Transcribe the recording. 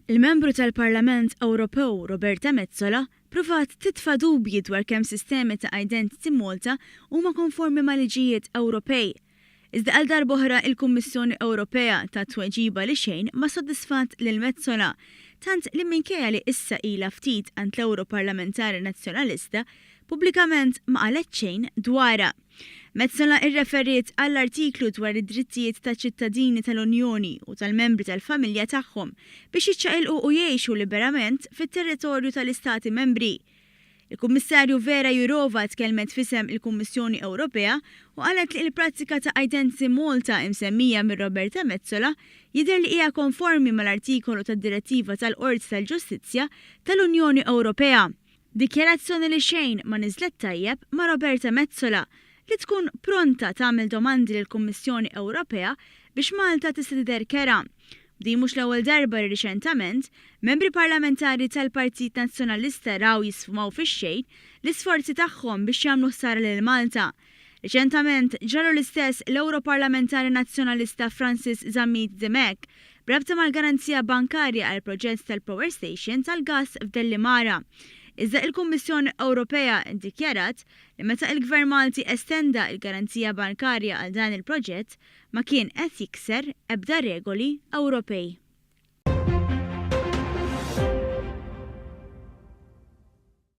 Il-membru tal-Parlament Ewropew Roberta Metsola pruvat titfa' dubji dwar kemm sistemi ta' Identity Malta huma konformi ma' liġijiet Ewropej. Iżda għal darb'oħra il-Kummissjoni Ewropea ta' tweġiba li xejn ma soddisfat lil Metsola, tant li minkejja li issa ilha ftit għand l-Ewroparlamentari Nazzjonalista pubblikament ma qalet xejn dwarha. Metsola irreferiet għall-artiklu dwar id-drittijiet ta' ċittadini tal-Unjoni u tal-membri tal-familja tagħhom biex jiċċaqilqu u jgħixu liberament fit-territorju tal-Istati membri. Il-Kummissarju Vera Jourova tkellmet fisem il-Kummissjoni Ewropea u qalet li l-prattika ta' Identity Malta imsemmija minn Roberta Metsola jidher li hija konformi mal-artikolu tad-Direttiva tal-Qorti tal-Ġustizzja tal-Unjoni Ewropea. Dikjarazzjoni li xejn ma niżlet tajjeb ma' Roberta Metsola li tkun pronta tagħmel domandi lill-Kummissjoni Ewropea biex Malta tista' tidher kera. Di mhux l-ewwel darba li riċentement membri parlamentari tal-Partit Nazzjonalista raw jisfumaw fix-xejn l-isforzi tagħhom biex jagħmlu ħsara lil Malta. Riċentament ġaru l-istess l-Ewroparlamentari Nazzjonalista Francis Zammit Demek brabta mal-garanzija bankarja għal proġett tal-Power Station tal-gass f'Dellimara. Iżda il-Kummissjoni Ewropea iddikjarat li meta il-Gvern Malti estenda il-garanzija bankarja għal dan il-proġett ma kien qed jikser ebda regoli Ewropej.